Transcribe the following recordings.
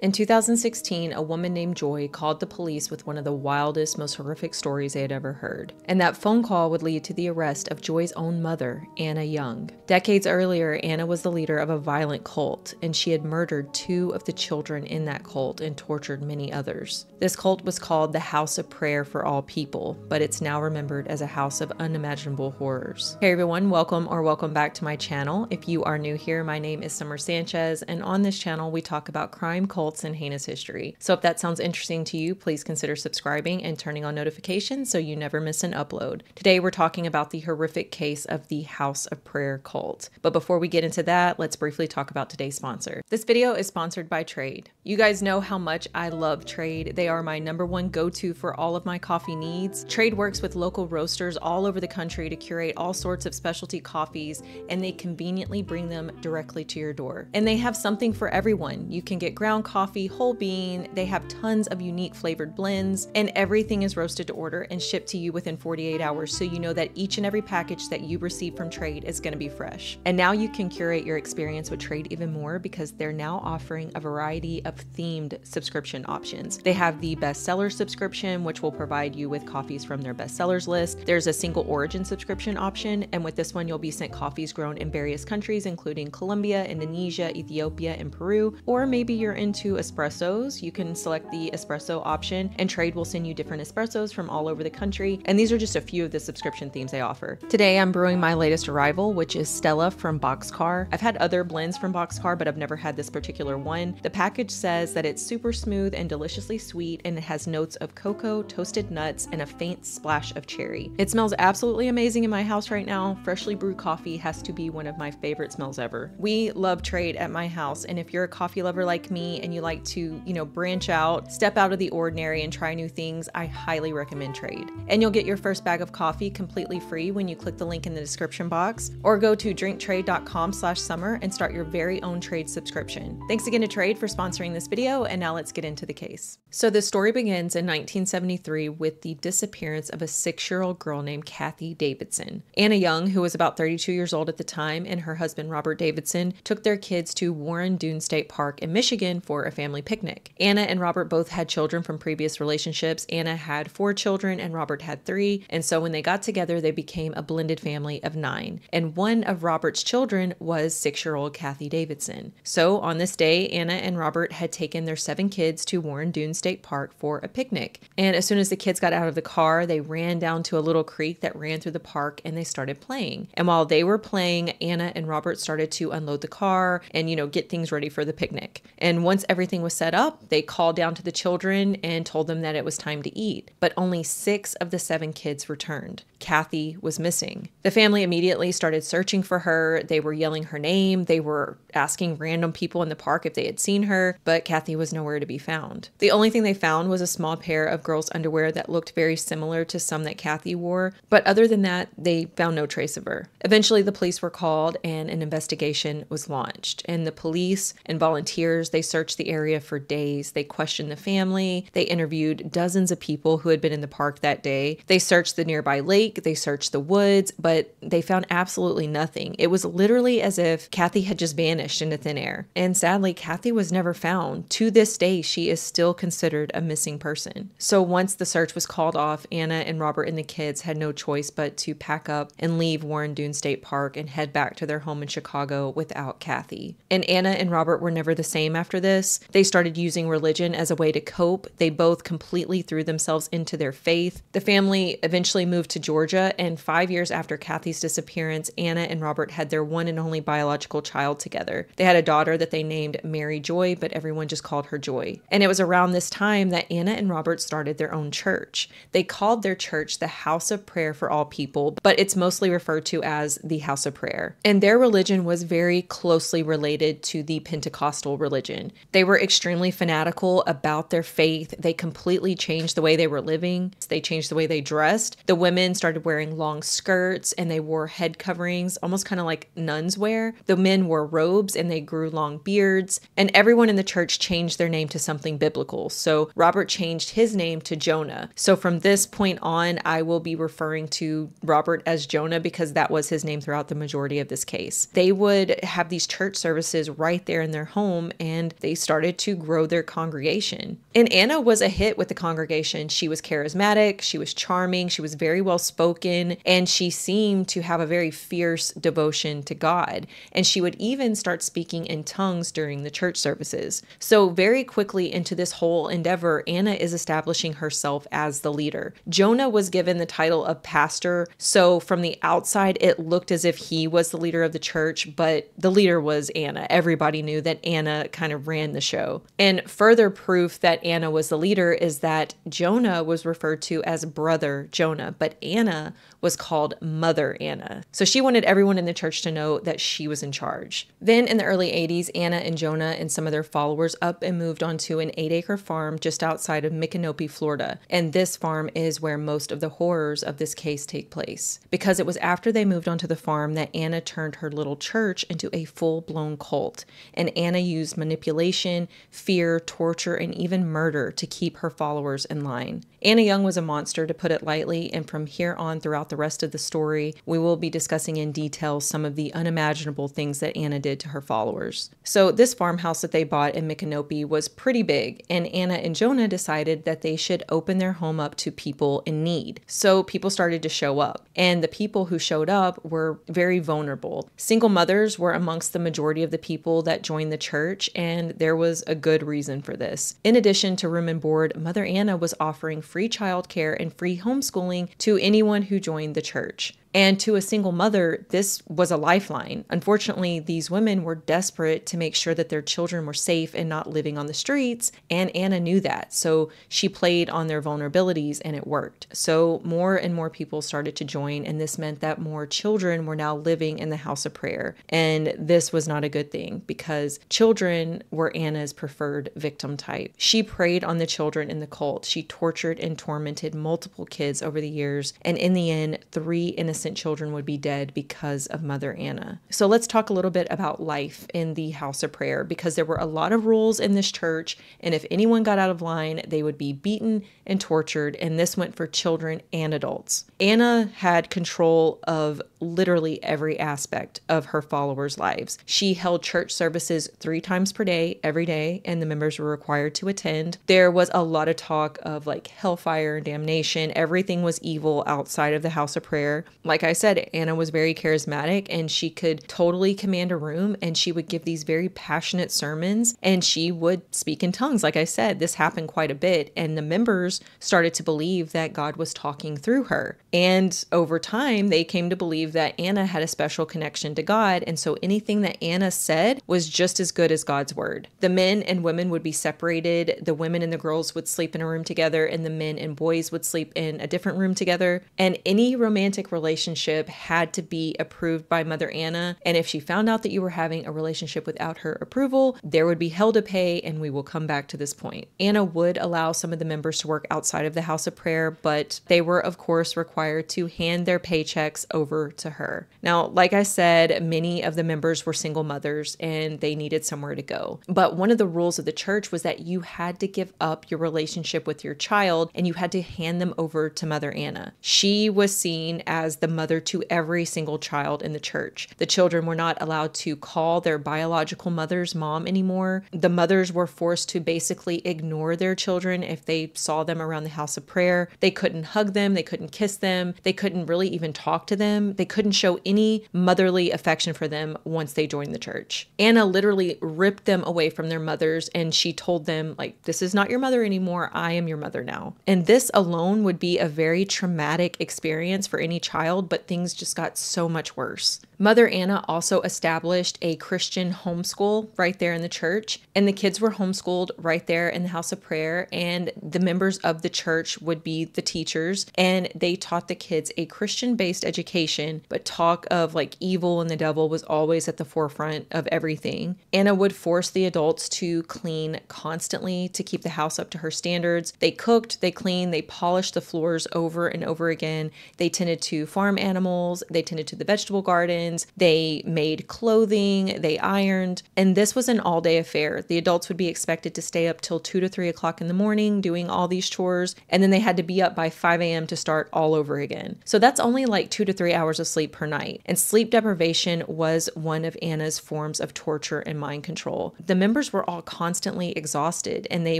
In 2016, a woman named Joy called the police with one of the wildest, most horrific stories they had ever heard. And that phone call would lead to the arrest of Joy's own mother, Anna Young. Decades earlier, Anna was the leader of a violent cult, and she had murdered 2 of the children in that cult and tortured many others. This cult was called the House of Prayer for All People, but it's now remembered as a house of unimaginable horrors. Hey everyone, welcome back to my channel. If you are new here, my name is Summer Sanchez, and on this channel we talk about crime, cults, and heinous history. So if that sounds interesting to you, please consider subscribing and turning on notifications so you never miss an upload. Today we're talking about the horrific case of the House of Prayer cult. But before we get into that, let's briefly talk about today's sponsor. This video is sponsored by Trade. You guys know how much I love Trade. They are my #1 go-to for all of my coffee needs. Trade works with local roasters all over the country to curate all sorts of specialty coffees, and they conveniently bring them directly to your door. And they have something for everyone. You can get ground coffee, whole bean, they have tons of unique flavored blends, and everything is roasted to order and shipped to you within 48 hours, so you know that each and every package that you receive from Trade is going to be fresh. And now you can curate your experience with Trade even more because they're now offering a variety of themed subscription options. They have the bestseller subscription, which will provide you with coffees from their bestsellers list. There's a single origin subscription option, and with this one you'll be sent coffees grown in various countries including Colombia, Indonesia, Ethiopia, and Peru. Or maybe you're into espressos, you can select the espresso option and Trade will send you different espressos from all over the country, and these are just a few of the subscription themes they offer. Today I'm brewing my latest arrival, which is Stella from Boxcar. I've had other blends from Boxcar, but I've never had this particular one. The package says that it's super smooth and deliciously sweet, and it has notes of cocoa, toasted nuts, and a faint splash of cherry. It smells absolutely amazing in my house right now. Freshly brewed coffee has to be one of my favorite smells ever. We love Trade at my house, and if you're a coffee lover like me and you like to, branch out, step out of the ordinary and try new things, I highly recommend Trade. And you'll get your first bag of coffee completely free when you click the link in the description box, or go to drinktrade.com/summer and start your very own Trade subscription. Thanks again to Trade for sponsoring this video, and now let's get into the case. So the story begins in 1973 with the disappearance of a 6-year-old girl named Kathy Davidson. Anna Young, who was about 32 years old at the time, and her husband Robert Davidson took their kids to Warren Dunes State Park in Michigan for a family picnic. Anna and Robert both had children from previous relationships. Anna had 4 children and Robert had 3, and so when they got together they became a blended family of 9. And one of Robert's children was 6-year-old Kathy Davidson. So on this day, Anna and Robert had taken their 7 kids to Warren Dunes State Park for a picnic. And as soon as the kids got out of the car, they ran down to a little creek that ran through the park and they started playing. And while they were playing, Anna and Robert started to unload the car and, get things ready for the picnic. And once everything was set up, they called down to the children and told them that it was time to eat. But only 6 of the 7 kids returned. Kathy was missing. The family immediately started searching for her. They were yelling her name. They were asking random people in the park if they had seen her, but Kathy was nowhere to be found. The only thing they found was a small pair of girls' underwear that looked very similar to some that Kathy wore, but other than that, they found no trace of her. Eventually, the police were called and an investigation was launched. And the police and volunteers, they searched the area for days. They questioned the family. They interviewed dozens of people who had been in the park that day. They searched the nearby lake. They searched the woods, but they found absolutely nothing. It was literally as if Kathy had just vanished into thin air. And sadly, Kathy was never found. To this day, she is still considered a missing person. So once the search was called off, Anna and Robert and the kids had no choice but to pack up and leave Warren Dunes State Park and head back to their home in Chicago without Kathy. And Anna and Robert were never the same after this. They started using religion as a way to cope. They both completely threw themselves into their faith. The family eventually moved to Georgia, and 5 years after Kathy's disappearance, Anna and Robert had their one and only biological child together. They had a daughter that they named Mary Joy, but everyone just called her Joy. And it was around this time that Anna and Robert started their own church. They called their church the House of Prayer for All People, but it's mostly referred to as the House of Prayer. And their religion was very closely related to the Pentecostal religion. They were extremely fanatical about their faith. They completely changed the way they were living. They changed the way they dressed. The women started started wearing long skirts and they wore head coverings, almost kind of like nuns wear. The men wore robes and they grew long beards. And everyone in the church changed their name to something biblical. So Robert changed his name to Jonah. So from this point on, I will be referring to Robert as Jonah because that was his name throughout the majority of this case. They would have these church services right there in their home, and they started to grow their congregation. And Anna was a hit with the congregation. She was charismatic, she was charming, she was very well spoken, and she seemed to have a very fierce devotion to God. And she would even start speaking in tongues during the church services. So very quickly into this whole endeavor, Anna is establishing herself as the leader. Jonah was given the title of pastor, so from the outside it looked as if he was the leader of the church, but the leader was Anna. Everybody knew that Anna kind of ran the show. And further proof that Anna was the leader is that Jonah was referred to as brother Jonah, but Anna was called Mother Anna. So she wanted everyone in the church to know that she was in charge. Then in the early 80s, Anna and Jonah and some of their followers up and moved onto an 8-acre farm just outside of Micanopy, Florida. And this farm is where most of the horrors of this case take place. Because it was after they moved onto the farm that Anna turned her little church into a full-blown cult. And Anna used manipulation, fear, torture, and even murder to keep her followers in line. Anna Young was a monster, to put it lightly, and from here on throughout the rest of the story, we will be discussing in detail some of the unimaginable things that Anna did to her followers. So this farmhouse that they bought in Micanopy was pretty big, and Anna and Jonah decided that they should open their home up to people in need. So people started to show up, and the people who showed up were very vulnerable. Single mothers were amongst the majority of the people that joined the church, and there was a good reason for this. In addition to room and board, Mother Anna was offering free childcare and free homeschooling to anyone who joined the church. And to a single mother, this was a lifeline. Unfortunately, these women were desperate to make sure that their children were safe and not living on the streets, and Anna knew that. So she played on their vulnerabilities, and it worked. So more and more people started to join, and this meant that more children were now living in the house of prayer. And this was not a good thing because children were Anna's preferred victim type. She preyed on the children in the cult. She tortured and tormented multiple kids over the years, and in the end, 3 innocent children would be dead because of Mother Anna. So let's talk a little bit about life in the house of prayer, because there were a lot of rules in this church, and if anyone got out of line, they would be beaten and tortured, and this went for children and adults. Anna had control of literally every aspect of her followers' lives. She held church services 3 times per day, every day, and the members were required to attend. There was a lot of talk of like hellfire and damnation. Everything was evil outside of the house of prayer. Like I said, Anna was very charismatic, and she could totally command a room, and she would give these very passionate sermons, and she would speak in tongues. Like I said, this happened quite a bit, and the members started to believe that God was talking through her. And over time, they came to believe that Anna had a special connection to God, and so anything that Anna said was just as good as God's word. The men and women would be separated. The women and the girls would sleep in a room together, and the men and boys would sleep in a different room together. And any romantic relationship had to be approved by Mother Anna. And if she found out that you were having a relationship without her approval, there would be hell to pay, and we will come back to this point. Anna would allow some of the members to work outside of the house of prayer, but they were, of course, required to hand their paychecks over to her. Now, like I said, many of the members were single mothers, and they needed somewhere to go. But one of the rules of the church was that you had to give up your relationship with your child, and you had to hand them over to Mother Anna. She was seen as the mother to every single child in the church. The children were not allowed to call their biological mother's mom anymore. The mothers were forced to basically ignore their children if they saw them around the house of prayer. They couldn't hug them. They couldn't kiss them. They couldn't really even talk to them. They couldn't show any motherly affection for them once they joined the church. Anna literally ripped them away from their mothers, and she told them, like, this is not your mother anymore. I am your mother now. And this alone would be a very traumatic experience for any child, mild, but things just got so much worse. Mother Anna also established a Christian homeschool right there in the church, and the kids were homeschooled right there in the house of prayer, and the members of the church would be the teachers, and they taught the kids a Christian-based education, but talk of like evil and the devil was always at the forefront of everything. Anna would force the adults to clean constantly to keep the house up to her standards. They cooked, they cleaned, they polished the floors over and over again. They tended to farm animals, they tended to the vegetable garden, they made clothing, they ironed, and this was an all-day affair. The adults would be expected to stay up till 2 to 3 o'clock in the morning doing all these chores, and then they had to be up by 5 a.m. to start all over again. So that's only like 2 to 3 hours of sleep per night, and sleep deprivation was one of Anna's forms of torture and mind control. The members were all constantly exhausted, and they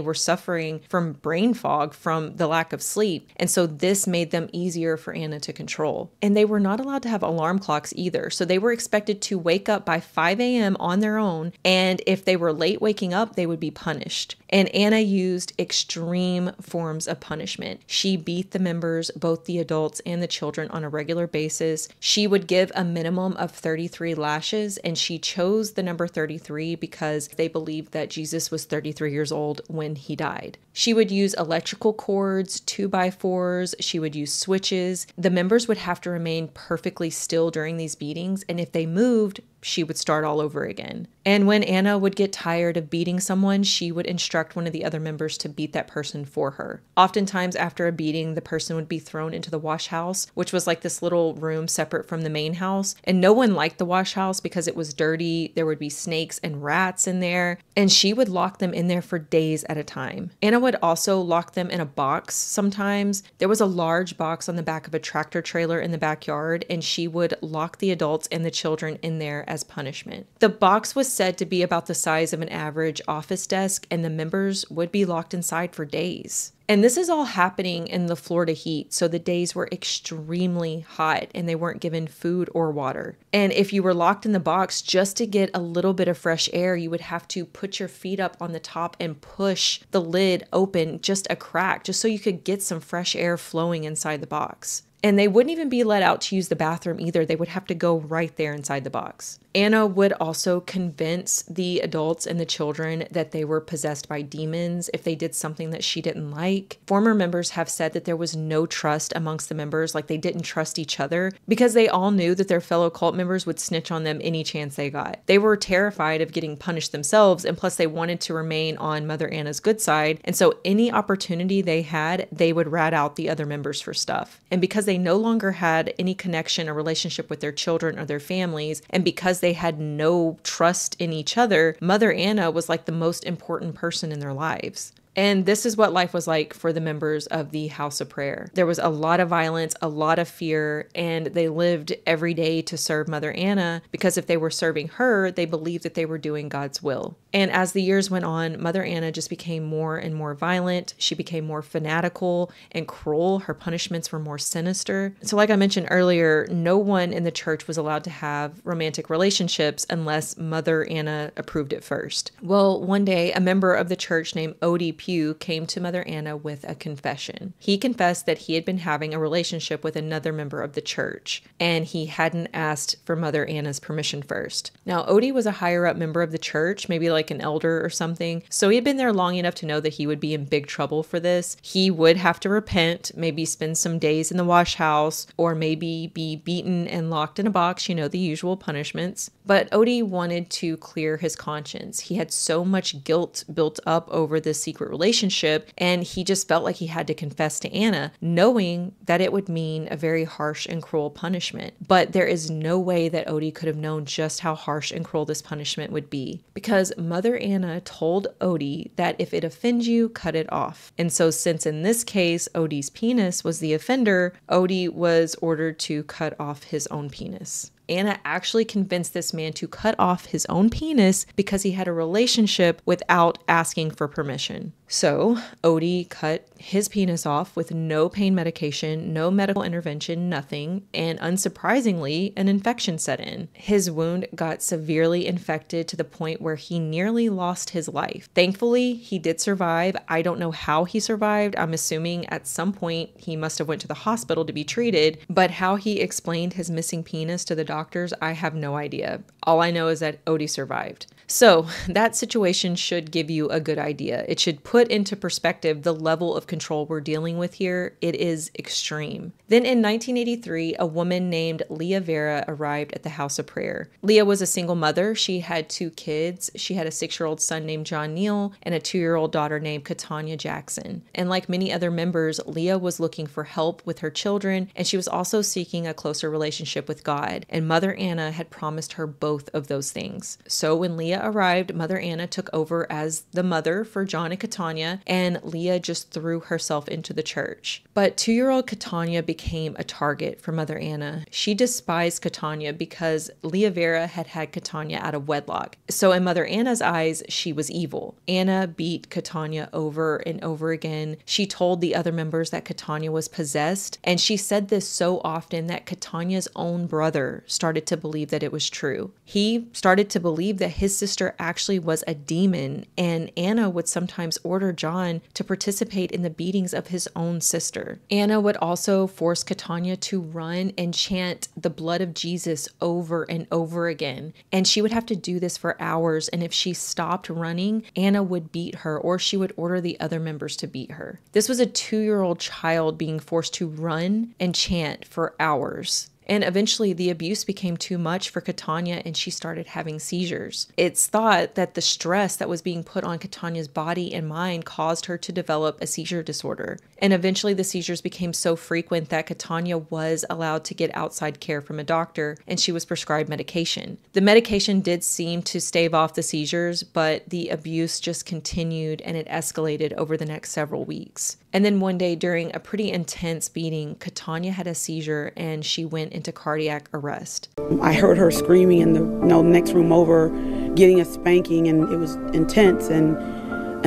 were suffering from brain fog from the lack of sleep, and so this made them easier for Anna to control. And they were not allowed to have alarm clocks either. So they were expected to wake up by 5 a.m. on their own, and if they were late waking up, they would be punished. And Anna used extreme forms of punishment. She beat the members, both the adults and the children, on a regular basis. She would give a minimum of 33 lashes, and she chose the number 33 because they believed that Jesus was 33 years old when he died. She would use electrical cords, 2x4s, she would use switches. The members would have to remain perfectly still during these beatings, and if they moved, she would start all over again. And when Anna would get tired of beating someone, she would instruct one of the other members to beat that person for her. Oftentimes after a beating, the person would be thrown into the wash house, which was like this little room separate from the main house. And no one liked the wash house because it was dirty. There would be snakes and rats in there, and she would lock them in there for days at a time. Anna would also lock them in a box sometimes. There was a large box on the back of a tractor trailer in the backyard, and she would lock the adults and the children in there as punishment. The box was said to be about the size of an average office desk, and the members would be locked inside for days. And this is all happening in the Florida heat, so the days were extremely hot and they weren't given food or water. And if you were locked in the box, just to get a little bit of fresh air, you would have to put your feet up on the top and push the lid open just a crack, just so you could get some fresh air flowing inside the box. And they wouldn't even be let out to use the bathroom either. They would have to go right there inside the box. Anna would also convince the adults and the children that they were possessed by demons if they did something that she didn't like. Former members have said that there was no trust amongst the members, like they didn't trust each other, because they all knew that their fellow cult members would snitch on them any chance they got. They were terrified of getting punished themselves, and plus they wanted to remain on Mother Anna's good side, and so any opportunity they had, they would rat out the other members for stuff. And because they no longer had any connection or relationship with their children or their families, and because they had no trust in each other, Mother Anna was like the most important person in their lives. And this is what life was like for the members of the House of Prayer. There was a lot of violence, a lot of fear, and they lived every day to serve Mother Anna, because if they were serving her, they believed that they were doing God's will. And as the years went on, Mother Anna just became more and more violent. She became more fanatical and cruel. Her punishments were more sinister. So like I mentioned earlier, no one in the church was allowed to have romantic relationships unless Mother Anna approved it first. Well, one day, a member of the church named Odie Pugh came to Mother Anna with a confession. He confessed that he had been having a relationship with another member of the church, and he hadn't asked for Mother Anna's permission first. Now, Odie was a higher up member of the church, maybe like an elder or something, so he had been there long enough to know that he would be in big trouble for this. He would have to repent, maybe spend some days in the wash house, or maybe be beaten and locked in a box, you know, the usual punishments. But Odie wanted to clear his conscience. He had so much guilt built up over this secret relationship, and he just felt like he had to confess to Anna, knowing that it would mean a very harsh and cruel punishment. But there is no way that Odie could have known just how harsh and cruel this punishment would be, because Mother Anna told Odie that if it offends you, cut it off. And so since in this case, Odie's penis was the offender, Odie was ordered to cut off his own penis. Anna actually convinced this man to cut off his own penis because he had a relationship without asking for permission. So Odie cut his penis off with no pain medication, no medical intervention, nothing, and unsurprisingly, an infection set in. His wound got severely infected to the point where he nearly lost his life. Thankfully, he did survive. I don't know how he survived. I'm assuming at some point he must have went to the hospital to be treated, but how he explained his missing penis to the doctors, I have no idea. All I know is that Odie survived. So that situation should give you a good idea. It should put into perspective the level of control we're dealing with here. It is extreme. Then in 1983, a woman named Leah Vera arrived at the house of prayer. Leah was a single mother. She had 2 kids. She had a 6-year-old son named John Neal and a 2-year-old daughter named Katanya Jackson. And like many other members, Leah was looking for help with her children, and she was also seeking a closer relationship with God. And Mother Anna had promised her both of those things. So when Leah arrived, Mother Anna took over as the mother for John and Katanya, and Leah just threw herself into the church. But 2-year-old Katanya became a target for Mother Anna. She despised Katanya because Leah Vera had had Katanya out of wedlock. So in Mother Anna's eyes, she was evil. Anna beat Katanya over and over again. She told the other members that Katanya was possessed, and she said this so often that Katanya's own brother started to believe that it was true. He started to believe that his sister actually was a demon, and Anna would sometimes order John to participate in the beatings of his own sister. Anna would also force Katanya to run and chant the blood of Jesus over and over again, and she would have to do this for hours, and if she stopped running, Anna would beat her, or she would order the other members to beat her. This was a 2-year-old child being forced to run and chant for hours. And eventually the abuse became too much for Katanya and she started having seizures. It's thought that the stress that was being put on Katanya's body and mind caused her to develop a seizure disorder. And eventually the seizures became so frequent that Katanya was allowed to get outside care from a doctor and she was prescribed medication. The medication did seem to stave off the seizures, but the abuse just continued and it escalated over the next several weeks. And then one day during a pretty intense beating, Katanya had a seizure and she went into cardiac arrest. I heard her screaming in the next room over, getting a spanking, and it was intense. And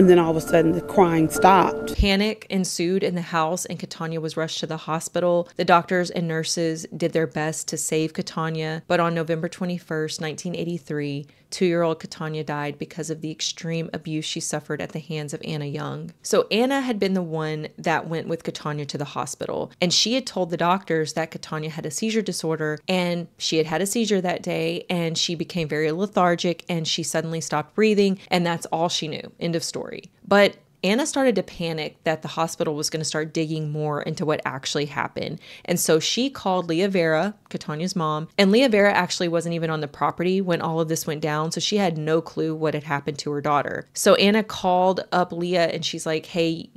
then all of a sudden the crying stopped. Panic ensued in the house and Katanya was rushed to the hospital. The doctors and nurses did their best to save Katanya, but on November 21st, 1983, 2-year-old Katanya died because of the extreme abuse she suffered at the hands of Anna Young. So Anna had been the one that went with Katanya to the hospital, and she had told the doctors that Katanya had a seizure disorder, and she had had a seizure that day, and she became very lethargic, and she suddenly stopped breathing, and that's all she knew. End of story. But Anna started to panic that the hospital was going to start digging more into what actually happened. And so she called Leah Vera, Katanya's mom, and Leah Vera actually wasn't even on the property when all of this went down. So she had no clue what had happened to her daughter. So Anna called up Leah and she's like, hey,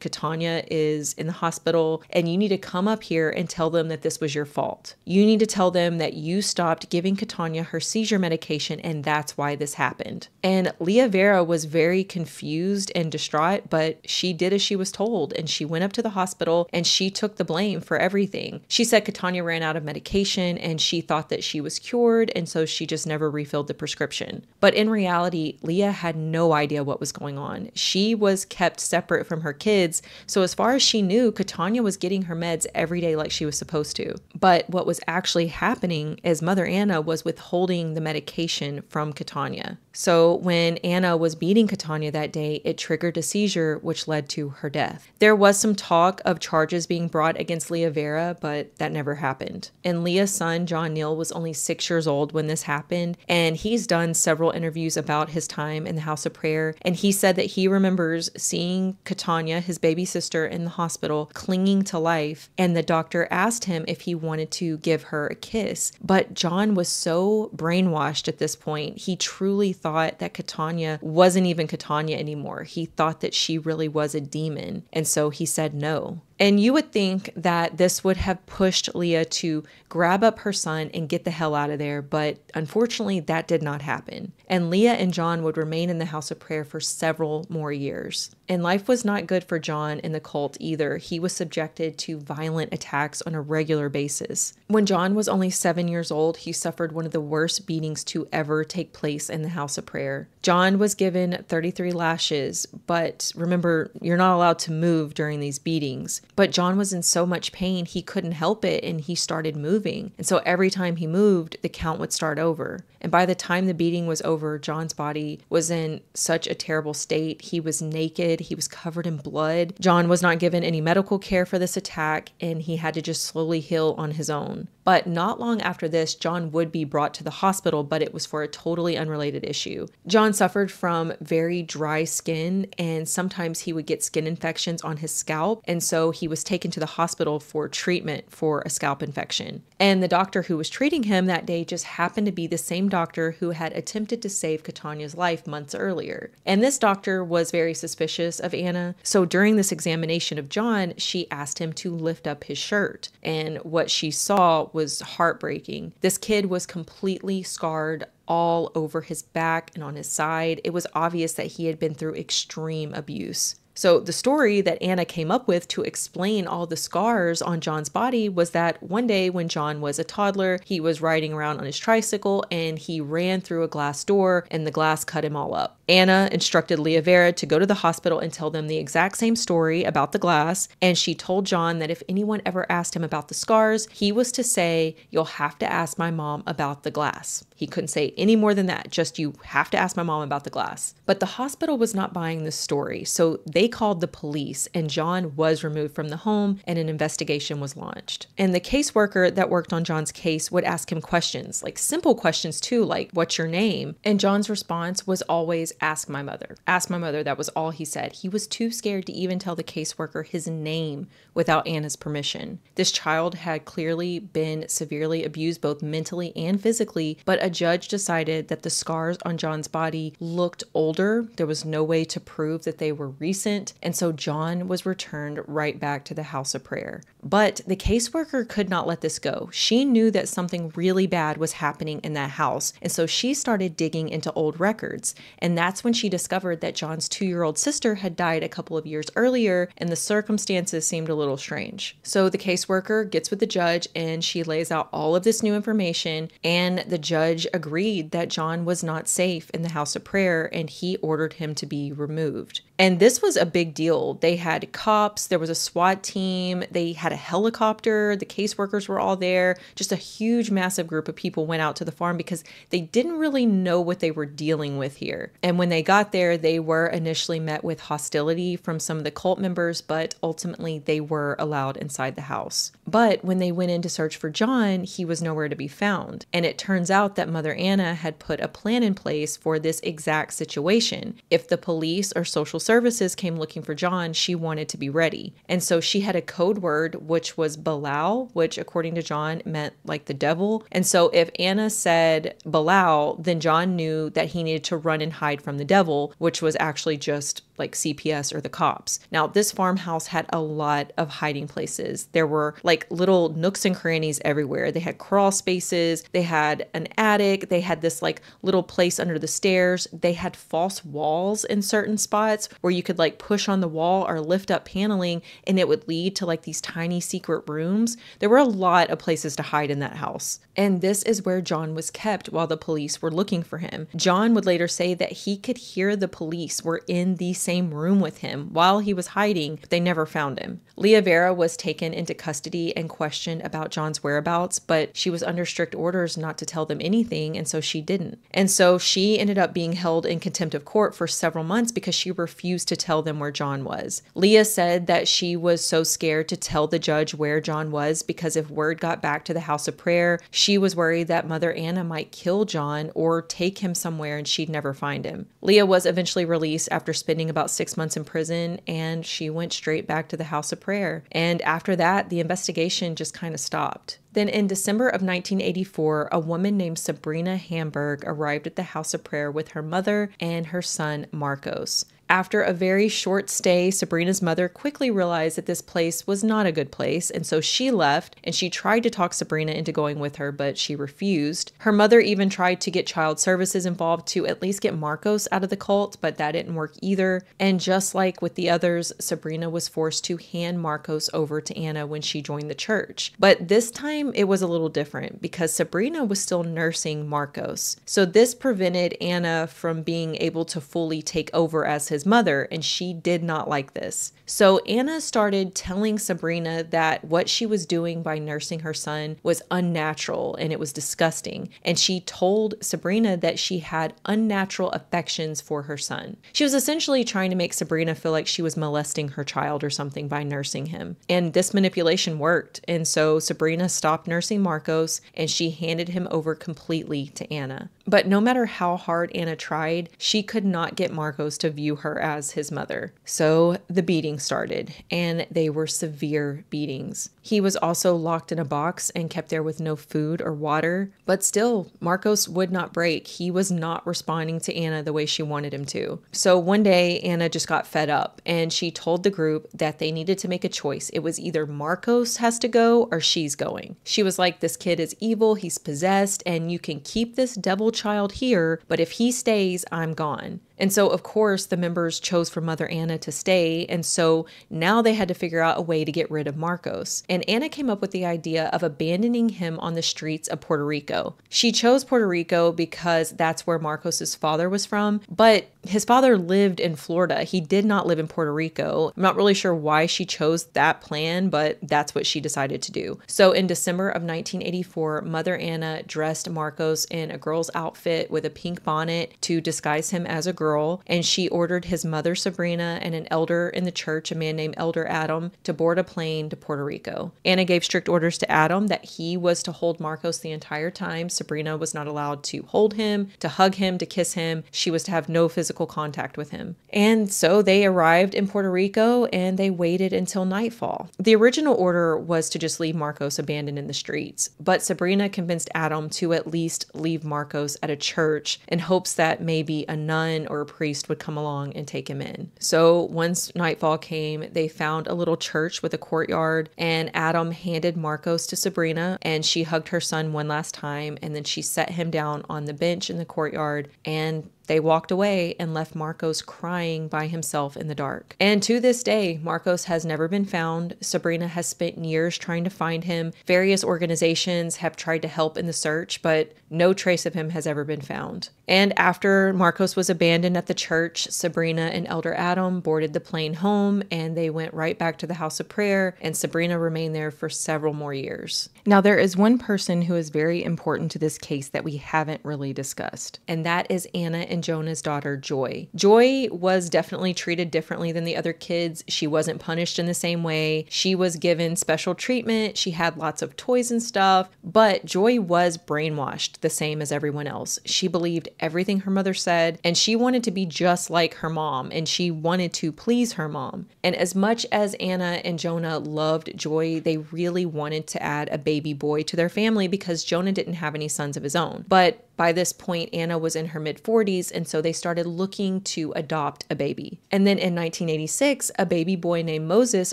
Katanya is in the hospital and you need to come up here and tell them that this was your fault. You need to tell them that you stopped giving Katanya her seizure medication and that's why this happened. And Leah Vera was very confused and distraught, but she did as she was told and she went up to the hospital and she took the blame for everything. She said Katanya ran out of medication and she thought that she was cured and so she just never refilled the prescription. But in reality, Leah had no idea what was going on. She was kept separate from her kids. So as far as she knew, Katanya was getting her meds every day like she was supposed to. But what was actually happening is Mother Anna was withholding the medication from Katanya. So when Anna was beating Katanya that day, it triggered a seizure, which led to her death. There was some talk of charges being brought against Leah Vera, but that never happened. And Leah's son, John Neal, was only 6 years old when this happened, and he's done several interviews about his time in the House of Prayer, and he said that he remembers seeing Katanya, his baby sister, in the hospital clinging to life, and the doctor asked him if he wanted to give her a kiss. But John was so brainwashed at this point, he truly thought that Katanya wasn't even Katanya anymore. He thought that she really was a demon, and so he said no. And you would think that this would have pushed Leah to grab up her son and get the hell out of there, but unfortunately that did not happen. And Leah and John would remain in the house of prayer for several more years. And life was not good for John in the cult either. He was subjected to violent attacks on a regular basis. When John was only 7 years old, he suffered one of the worst beatings to ever take place in the house of prayer. John was given 33 lashes, but remember, you're not allowed to move during these beatings. But John was in so much pain, he couldn't help it, and he started moving. And so every time he moved, the count would start over. And by the time the beating was over, John's body was in such a terrible state. He was naked. He was covered in blood. John was not given any medical care for this attack, and he had to just slowly heal on his own. But not long after this, John would be brought to the hospital, but it was for a totally unrelated issue. John suffered from very dry skin, and sometimes he would get skin infections on his scalp, and so he was taken to the hospital for treatment for a scalp infection. And the doctor who was treating him that day just happened to be the same doctor who had attempted to save Katanya's life months earlier. And this doctor was very suspicious of Anna, so during this examination of John, she asked him to lift up his shirt, and what she saw was heartbreaking. This kid was completely scarred all over his back and on his side. It was obvious that he had been through extreme abuse. So the story that Anna came up with to explain all the scars on John's body was that one day when John was a toddler, he was riding around on his tricycle and he ran through a glass door and the glass cut him all up. Anna instructed Leah Vera to go to the hospital and tell them the exact same story about the glass, and she told John that if anyone ever asked him about the scars, he was to say, "You'll have to ask my mom about the glass." He couldn't say any more than that, just "You have to ask my mom about the glass." But the hospital was not buying this story, so they called the police, and John was removed from the home and an investigation was launched. And the caseworker that worked on John's case would ask him questions, like simple questions too, like, "What's your name?" And John's response was always, "Ask my mother. Ask my mother." That was all he said. He was too scared to even tell the caseworker his name without Anna's permission. This child had clearly been severely abused both mentally and physically, but a judge decided that the scars on John's body looked older. There was no way to prove that they were recent, and so John was returned right back to the house of prayer. But the caseworker could not let this go. She knew that something really bad was happening in that house, and so she started digging into old records, and that's when she discovered that John's 2-year-old sister had died a couple of years earlier, and the circumstances seemed a little strange. So the caseworker gets with the judge, and she lays out all of this new information, and the judge agreed that John was not safe in the house of prayer, and he ordered him to be removed. And this was a big deal. They had cops, there was a SWAT team, they had a helicopter, the caseworkers were all there. Just a huge, massive group of people went out to the farm because they didn't really know what they were dealing with here. And when they got there, they were initially met with hostility from some of the cult members, but ultimately they were allowed inside the house. But when they went in to search for John, he was nowhere to be found. And it turns out that Mother Anna had put a plan in place for this exact situation. If the police or social services came looking for John, she wanted to be ready. And so she had a code word, which was Belial, which according to John meant like the devil. And so if Anna said Belial, then John knew that he needed to run and hide from the devil, which was actually just like CPS or the cops. Now, this farmhouse had a lot of hiding places. There were like little nooks and crannies everywhere. They had crawl spaces, they had an attic, they had this like little place under the stairs. They had false walls in certain spots where you could like push on the wall or lift up paneling and it would lead to like these tiny secret rooms. There were a lot of places to hide in that house. And this is where John was kept while the police were looking for him. John would later say that he could hear the police were in the same room with him while he was hiding, but they never found him. Leah Vera was taken into custody and questioned about John's whereabouts, but she was under strict orders not to tell them anything, and so she didn't. And so she ended up being held in contempt of court for several months because she refused to tell them where John was. Leah said that she was so scared to tell the judge where John was because if word got back to the house of prayer, she was worried that Mother Anna might kill John or take him somewhere and she'd never find him. Leah was eventually released after spending about 6 months in prison, and she went straight back to the house of prayer. And after that, the investigation just kind of stopped. Then in December of 1984, a woman named Sabrina Hamburg arrived at the house of prayer with her mother and her son, Marcos. After a very short stay, Sabrina's mother quickly realized that this place was not a good place, and so she left, and she tried to talk Sabrina into going with her, but she refused. Her mother even tried to get child services involved to at least get Marcos out of the cult, but that didn't work either. And just like with the others, Sabrina was forced to hand Marcos over to Anna when she joined the church. But this time it was a little different because Sabrina was still nursing Marcos. So this prevented Anna from being able to fully take over as his mother, and she did not like this. So Anna started telling Sabrina that what she was doing by nursing her son was unnatural and it was disgusting. And she told Sabrina that she had unnatural affections for her son. She was essentially trying to make Sabrina feel like she was molesting her child or something by nursing him. And this manipulation worked. And so Sabrina stopped nursing Marcos and she handed him over completely to Anna. But no matter how hard Anna tried, she could not get Marcos to view her as his mother. So the beatings started, and they were severe beatings. He was also locked in a box and kept there with no food or water. But still, Marcos would not break. He was not responding to Anna the way she wanted him to. So one day, Anna just got fed up, and she told the group that they needed to make a choice. It was either Marcos has to go or she's going. She was like, this kid is evil, he's possessed, and you can keep this devil child here, but if he stays, I'm gone. And so, of course, the members chose for Mother Anna to stay, and so now they had to figure out a way to get rid of Marcos. And Anna came up with the idea of abandoning him on the streets of Puerto Rico. She chose Puerto Rico because that's where Marcos's father was from, but his father lived in Florida. He did not live in Puerto Rico. I'm not really sure why she chose that plan, but that's what she decided to do. So in December of 1984, Mother Anna dressed Marcos in a girl's outfit with a pink bonnet to disguise him as a girl, and she ordered his mother Sabrina and an elder in the church, a man named Elder Adam, to board a plane to Puerto Rico. Anna gave strict orders to Adam that he was to hold Marcos the entire time. Sabrina was not allowed to hold him, to hug him, to kiss him. She was to have no physical contact with him. And so they arrived in Puerto Rico and they waited until nightfall. The original order was to just leave Marcos abandoned in the streets, but Sabrina convinced Adam to at least leave Marcos at a church in hopes that maybe a nun or a priest would come along and take him in. So once nightfall came, they found a little church with a courtyard, and Adam handed Marcos to Sabrina, and she hugged her son one last time, and then she set him down on the bench in the courtyard, and they walked away and left Marcos crying by himself in the dark. And to this day, Marcos has never been found. Sabrina has spent years trying to find him. Various organizations have tried to help in the search, but no trace of him has ever been found. And after Marcos was abandoned at the church, Sabrina and Elder Adam boarded the plane home, and they went right back to the house of prayer, and Sabrina remained there for several more years. Now, there is one person who is very important to this case that we haven't really discussed, and that is Anna and Jonah's daughter, Joy. Joy was definitely treated differently than the other kids. She wasn't punished in the same way. She was given special treatment. She had lots of toys and stuff, but Joy was brainwashed the same as everyone else. She believed everything her mother said, and she wanted to be just like her mom, and she wanted to please her mom. And as much as Anna and Jonah loved Joy, they really wanted to add a baby boy to their family because Jonah didn't have any sons of his own. But by this point, Anna was in her mid-40s, and so they started looking to adopt a baby. And then in 1986, a baby boy named Moses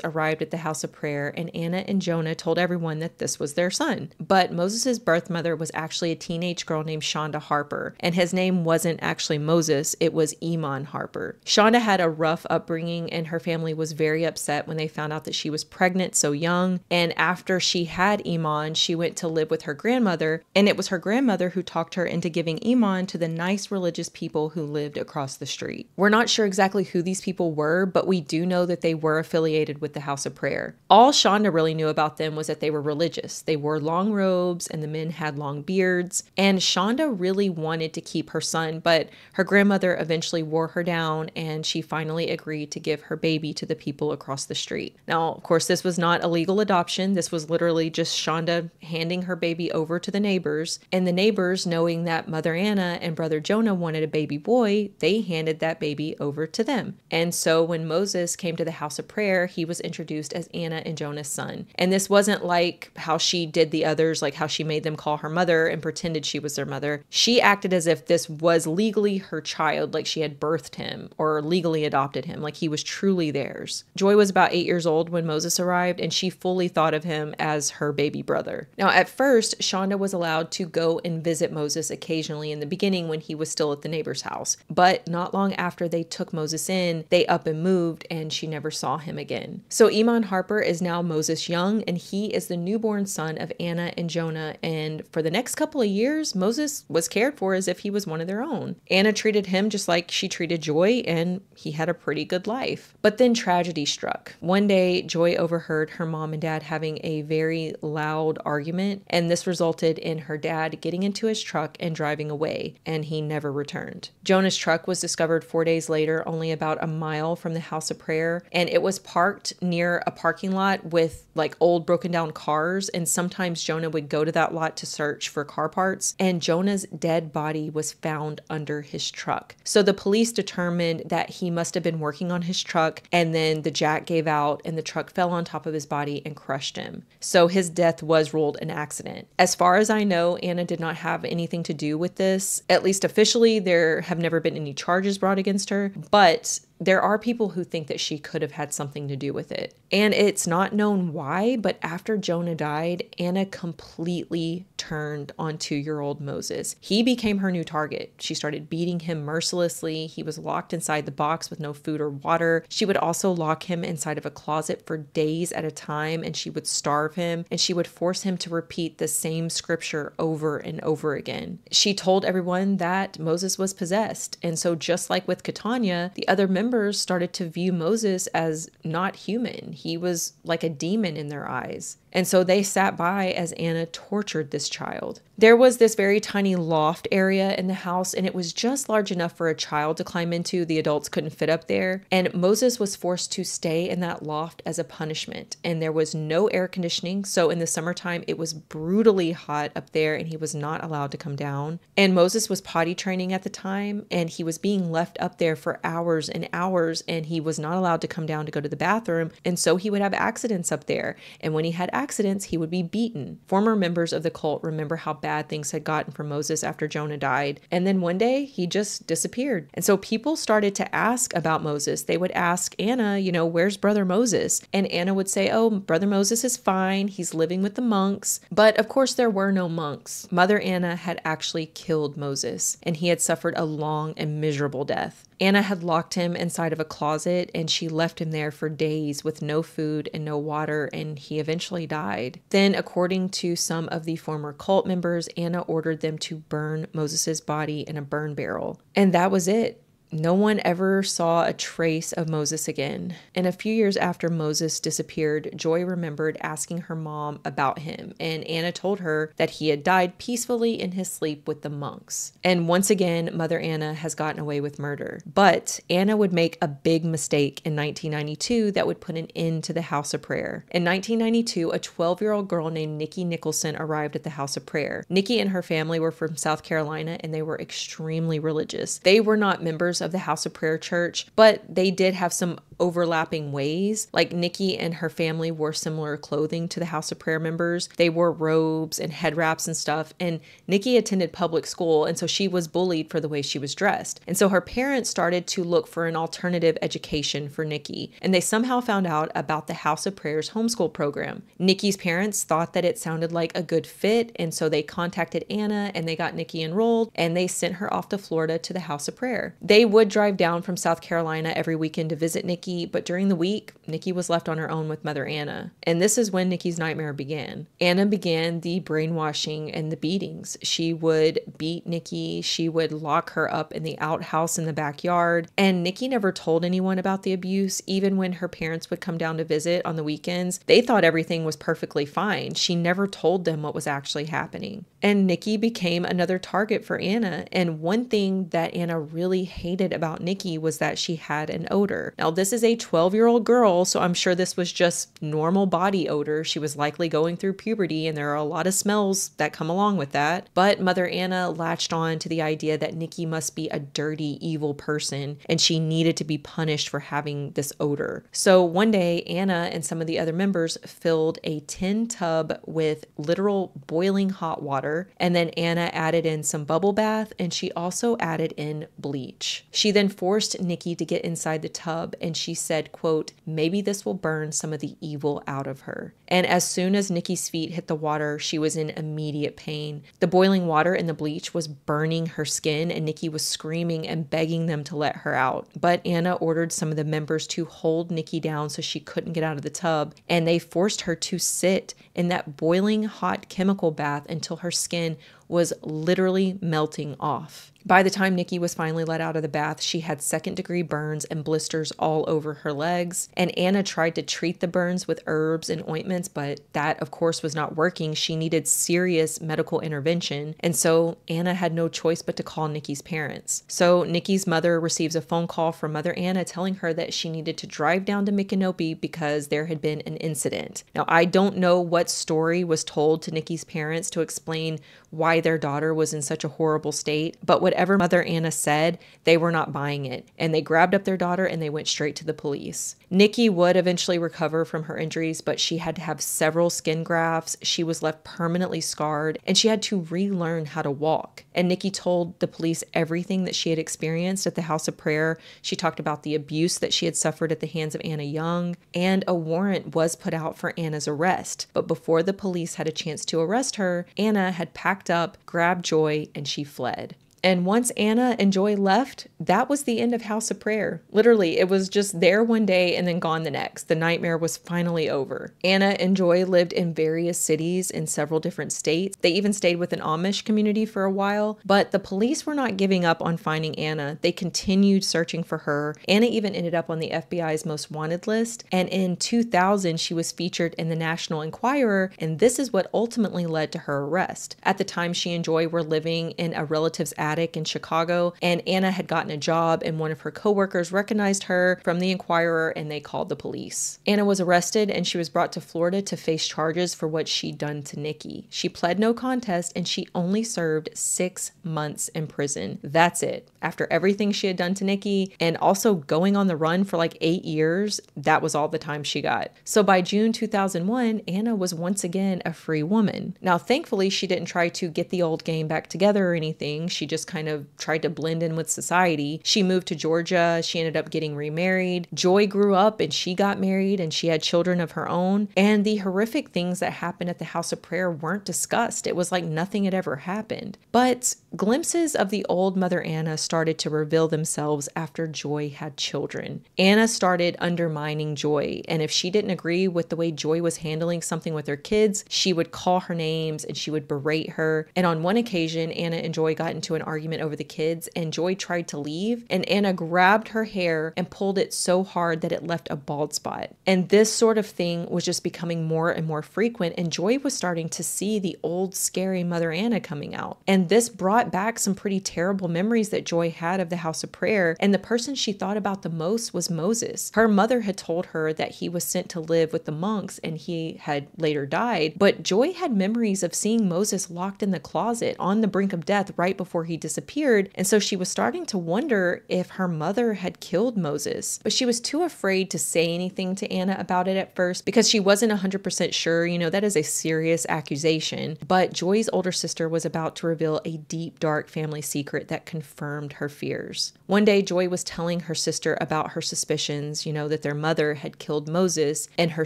arrived at the house of prayer, and Anna and Jonah told everyone that this was their son. But Moses' birth mother was actually a teenage girl named Shonda Harper, and his name wasn't actually Moses, it was Iman Harper. Shonda had a rough upbringing, and her family was very upset when they found out that she was pregnant so young. And after she had Iman, she went to live with her grandmother, and it was her grandmother who talked her into giving Iman to the nice religious people who lived across the street. We're not sure exactly who these people were, but we do know that they were affiliated with the House of Prayer. All Shonda really knew about them was that they were religious. They wore long robes and the men had long beards. And Shonda really wanted to keep her son, but her grandmother eventually wore her down and she finally agreed to give her baby to the people across the street. Now, of course, this was not a legal adoption. This was literally just Shonda handing her baby over to the neighbors, and the neighbors, knowing realizing that Mother Anna and Brother Jonah wanted a baby boy, they handed that baby over to them. And so when Moses came to the house of prayer, he was introduced as Anna and Jonah's son. And this wasn't like how she did the others, like how she made them call her mother and pretended she was their mother. She acted as if this was legally her child, like she had birthed him or legally adopted him, like he was truly theirs. Joy was about 8 years old when Moses arrived, and she fully thought of him as her baby brother. Now, at first, Shonda was allowed to go and visit Moses occasionally in the beginning when he was still at the neighbor's house. But not long after they took Moses in, they up and moved, and she never saw him again. So Iman Harper is now Moses Young, and he is the newborn son of Anna and Jonah. And for the next couple of years, Moses was cared for as if he was one of their own. Anna treated him just like she treated Joy, and he had a pretty good life. But then tragedy struck. One day, Joy overheard her mom and dad having a very loud argument, and this resulted in her dad getting into his truck and driving away, and he never returned. Jonah's truck was discovered 4 days later, only about a mile from the house of prayer, and it was parked near a parking lot with like old broken down cars, and sometimes Jonah would go to that lot to search for car parts, and Jonah's dead body was found under his truck. So the police determined that he must have been working on his truck, and then the jack gave out and the truck fell on top of his body and crushed him. So his death was ruled an accident. As far as I know, Anna did not have anything to do with this. At least officially, there have never been any charges brought against her, but there are people who think that she could have had something to do with it. And it's not known why, but after Jonah died, Anna completely turned on 2-year-old Moses. He became her new target. She started beating him mercilessly. He was locked inside the box with no food or water. She would also lock him inside of a closet for days at a time, and she would starve him, and she would force him to repeat the same scripture over and over again. She told everyone that Moses was possessed. And so just like with Catania, the other members started to view Moses as not human. He was like a demon in their eyes. And so they sat by as Anna tortured this child. There was this very tiny loft area in the house, and it was just large enough for a child to climb into. The adults couldn't fit up there. And Moses was forced to stay in that loft as a punishment. And there was no air conditioning. So in the summertime, it was brutally hot up there, and he was not allowed to come down. And Moses was potty training at the time, and he was being left up there for hours and hours, and he was not allowed to come down to go to the bathroom. And so he would have accidents up there. And when he had accidents, he would be beaten. Former members of the cult remember how bad things had gotten for Moses after Jonah died. And then one day he just disappeared. And so people started to ask about Moses. They would ask Anna, where's Brother Moses? And Anna would say, oh, Brother Moses is fine. He's living with the monks. But of course there were no monks. Mother Anna had actually killed Moses, and he had suffered a long and miserable death. Anna had locked him inside of a closet, and she left him there for days with no food and no water, and he eventually died. Then, according to some of the former cult members, Anna ordered them to burn Moses's body in a burn barrel. And that was it. No one ever saw a trace of Moses again. And a few years after Moses disappeared, Joy remembered asking her mom about him, and Anna told her that he had died peacefully in his sleep with the monks. And once again, Mother Anna has gotten away with murder. But Anna would make a big mistake in 1992 that would put an end to the House of Prayer. In 1992, a 12-year-old girl named Nikki Nicholson arrived at the House of Prayer. Nikki and her family were from South Carolina, and they were extremely religious. They were not members of the House of Prayer Church, but they did have some overlapping ways. Like Nikki and her family wore similar clothing to the House of Prayer members. They wore robes and head wraps and stuff. And Nikki attended public school, and so she was bullied for the way she was dressed. And so her parents started to look for an alternative education for Nikki, and they somehow found out about the House of Prayer's homeschool program. Nikki's parents thought that it sounded like a good fit, and so they contacted Anna and they got Nikki enrolled, and they sent her off to Florida to the House of Prayer. They would drive down from South Carolina every weekend to visit Nikki, but during the week, Nikki was left on her own with Mother Anna. And this is when Nikki's nightmare began. Anna began the brainwashing and the beatings. She would beat Nikki. She would lock her up in the outhouse in the backyard. And Nikki never told anyone about the abuse. Even when her parents would come down to visit on the weekends, they thought everything was perfectly fine. She never told them what was actually happening. And Nikki became another target for Anna. And one thing that Anna really hated hated about Nikki was that she had an odor. Now, this is a 12-year-old girl, so I'm sure this was just normal body odor. She was likely going through puberty, and there are a lot of smells that come along with that. But Mother Anna latched on to the idea that Nikki must be a dirty, evil person, and she needed to be punished for having this odor. So one day, Anna and some of the other members filled a tin tub with literal boiling hot water, and then Anna added in some bubble bath, and she also added in bleach. She then forced Nikki to get inside the tub, and she said, quote, "Maybe this will burn some of the evil out of her." And as soon as Nikki's feet hit the water, she was in immediate pain. The boiling water and the bleach was burning her skin, and Nikki was screaming and begging them to let her out. But Anna ordered some of the members to hold Nikki down so she couldn't get out of the tub, and they forced her to sit in that boiling hot chemical bath until her skin was literally melting off. By the time Nikki was finally let out of the bath, she had second-degree burns and blisters all over her legs. And Anna tried to treat the burns with herbs and ointments, but that, of course, was not working. She needed serious medical intervention. And so Anna had no choice but to call Nikki's parents. So Nikki's mother receives a phone call from Mother Anna telling her that she needed to drive down to Micanopy because there had been an incident. Now, I don't know what story was told to Nikki's parents to explain why their daughter was in such a horrible state, but whatever Mother Anna said, they were not buying it, and they grabbed up their daughter and they went straight to the police. Nikki would eventually recover from her injuries, but she had to have several skin grafts, she was left permanently scarred, and she had to relearn how to walk. And Nikki told the police everything that she had experienced at the House of Prayer. She talked about the abuse that she had suffered at the hands of Anna Young, and a warrant was put out for Anna's arrest. But before the police had a chance to arrest her, Anna had packed up, grabbed Joy, and she fled. And once Anna and Joy left, that was the end of House of Prayer. Literally, it was just there one day and then gone the next. The nightmare was finally over. Anna and Joy lived in various cities in several different states. They even stayed with an Amish community for a while, but the police were not giving up on finding Anna. They continued searching for her. Anna even ended up on the FBI's most wanted list, and in 2000, she was featured in the National Enquirer, and this is what ultimately led to her arrest. At the time, she and Joy were living in a relative's attic in Chicago, and Anna had gotten a job, and one of her coworkers recognized her from the Enquirer, and they called the police. Anna was arrested, and she was brought to Florida to face charges for what she'd done to Nikki. She pled no contest, and she only served 6 months in prison. That's it. After everything she had done to Nikki, and also going on the run for like 8 years, that was all the time she got. So by June 2001, Anna was once again a free woman. Now, thankfully, she didn't try to get the old game back together or anything. She just kind of tried to blend in with society. She moved to Georgia. She ended up getting remarried. Joy grew up and she got married and she had children of her own. And the horrific things that happened at the House of Prayer weren't discussed. It was like nothing had ever happened. But glimpses of the old Mother Anna started to reveal themselves after Joy had children. Anna started undermining Joy, and if she didn't agree with the way Joy was handling something with her kids, she would call her names and she would berate her. And on one occasion, Anna and Joy got into an argument over the kids, and Joy tried to leave, and Anna grabbed her hair and pulled it so hard that it left a bald spot. And this sort of thing was just becoming more and more frequent, and Joy was starting to see the old scary Mother Anna coming out. And this brought back some pretty terrible memories that Joy had of the House of Prayer, and the person she thought about the most was Moses. Her mother had told her that he was sent to live with the monks and he had later died, but Joy had memories of seeing Moses locked in the closet on the brink of death right before he disappeared, and so she was starting to wonder if her mother had killed Moses. But she was too afraid to say anything to Anna about it at first because she wasn't 100% sure. You know, that is a serious accusation. But Joy's older sister was about to reveal a deep, dark family secret that confirmed her fears. One day, Joy was telling her sister about her suspicions, that their mother had killed Moses, and her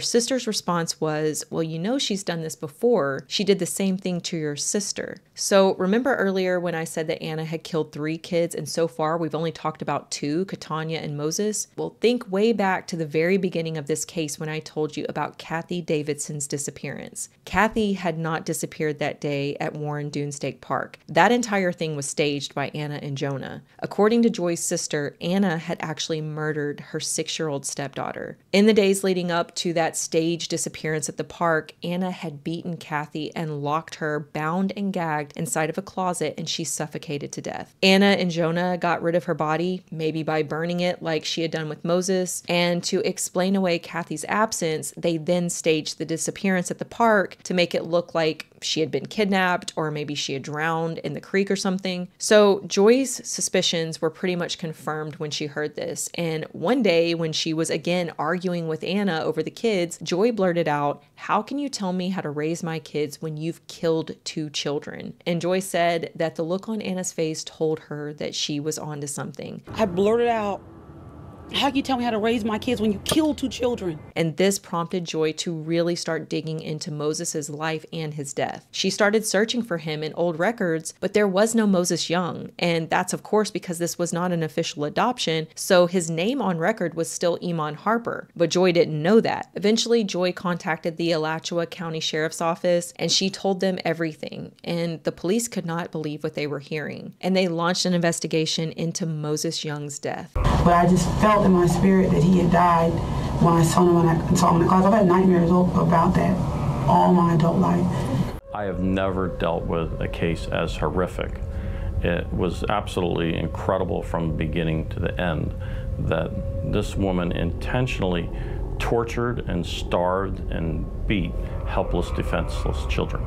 sister's response was, well, she's done this before. She did the same thing to your sister. So remember earlier when I said that Anna had killed 3 kids, and so far we've only talked about 2, Katanya and Moses? Well, think way back to the very beginning of this case when I told you about Kathy Davidson's disappearance. Kathy had not disappeared that day at Warren Dune State Park. That entire thing was staged by Anna and Jonah. According to Joy's sister, Anna had actually murdered her 6-year-old stepdaughter. In the days leading up to that staged disappearance at the park, Anna had beaten Kathy and locked her bound and gagged inside of a closet, and she suffocated suffocated to death. Anna and Jonah got rid of her body, maybe by burning it like she had done with Moses, and to explain away Kathy's absence, they then staged the disappearance at the park to make it look like she had been kidnapped or maybe she had drowned in the creek or something. So Joy's suspicions were pretty much confirmed when she heard this. And one day when she was again arguing with Anna over the kids, Joy blurted out, "How can you tell me how to raise my kids when you've killed 2 children?" And Joy said that the look on Anna's face told her that she was onto something. I blurted out, "How can you tell me how to raise my kids when you killed 2 children? And this prompted Joy to really start digging into Moses's life and his death. She started searching for him in old records, but there was no Moses Young. And that's of course because this was not an official adoption, so his name on record was still Iman Harper. But Joy didn't know that. Eventually, Joy contacted the Alachua County Sheriff's Office and she told them everything. And the police could not believe what they were hearing. And they launched an investigation into Moses Young's death. But I just felt in my spirit that he had died when I saw him in the closet. I've had nightmares about that all my adult life. I have never dealt with a case as horrific. It was absolutely incredible from the beginning to the end that this woman intentionally tortured and starved and beat helpless, defenseless children.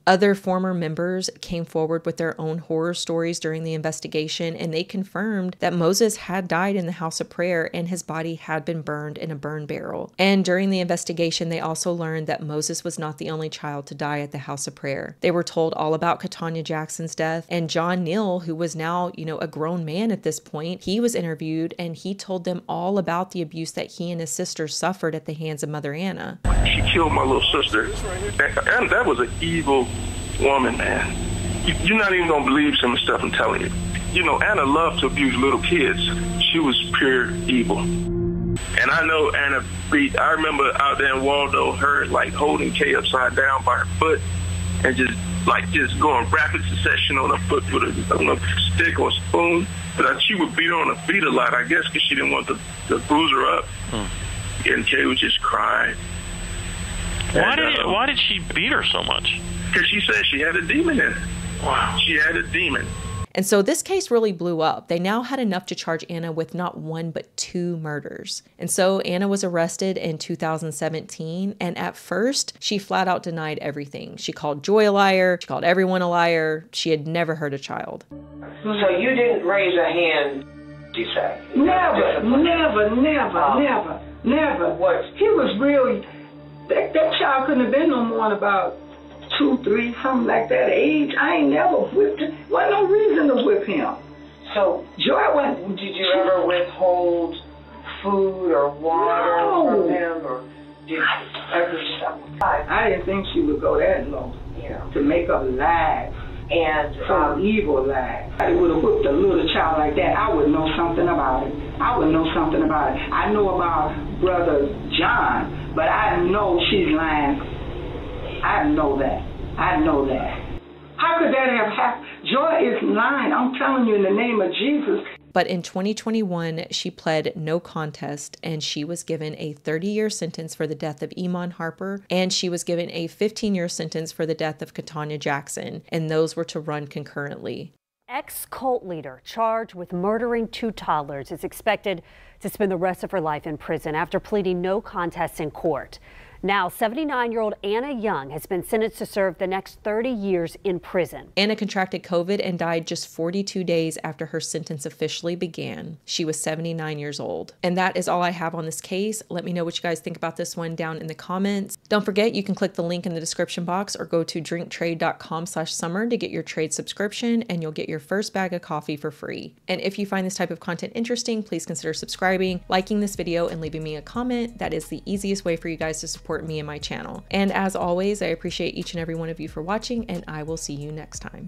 Other former members came forward with their own horror stories during the investigation, and they confirmed that Moses had died in the house of prayer and his body had been burned in a burn barrel. And during the investigation, they also learned that Moses was not the only child to die at the house of prayer. They were told all about Katanya Jackson's death, and John Neal, who was now, a grown man at this point, he was interviewed and he told them all about the abuse that he and his sister suffered at the hands of Mother Anna. She killed my little sister, and that was an evil woman, man. You're not even gonna believe some of the stuff I'm telling you. Anna loved to abuse little kids. She was pure evil. And I know Anna I remember out there in Waldo, her holding Kay upside down by her foot and just going rapid succession on her foot with a stick or a spoon. But she would beat her on her feet a lot, I guess, because she didn't want to bruise her up. And Kay would just cry. Why did she beat her so much? Because she said she had a demon in her. Wow. She had a demon. And so this case really blew up. They now had enough to charge Anna with not 1, but 2 murders. And so Anna was arrested in 2017. And at first, she flat out denied everything. She called Joy a liar. She called everyone a liar. She had never hurt a child. So you didn't raise a hand, you say? Never. What? He was really, that child couldn't have been no more than about 2, 3, something like that age. I ain't never whipped him. Wasn't no reason to whip him. So, Joy went. Did you ever withhold food or water from him, or did you ever something? I didn't think she would go that low. To make up lies. And evil lies. I would have whipped a little child like that. I would know something about it. I know about Brother John, but I know she's lying. I know that. How could that have happened? Joy is lying. I'm telling you in the name of Jesus. But in 2021, she pled no contest and she was given a 30-year sentence for the death of Iman Harper, and she was given a 15-year sentence for the death of Katanya Jackson, and those were to run concurrently. Ex-cult leader charged with murdering 2 toddlers is expected to spend the rest of her life in prison after pleading no contest in court. Now, 79-year-old Anna Young has been sentenced to serve the next 30 years in prison. Anna contracted COVID and died just 42 days after her sentence officially began. She was 79 years old. And that is all I have on this case. Let me know what you guys think about this one down in the comments. Don't forget, you can click the link in the description box or go to drinktrade.com/summer to get your trade subscription, and you'll get your first bag of coffee for free. And if you find this type of content interesting, please consider subscribing, liking this video, and leaving me a comment. That is the easiest way for you guys to support me and my channel. And as always, I appreciate each and every one of you for watching, and I will see you next time.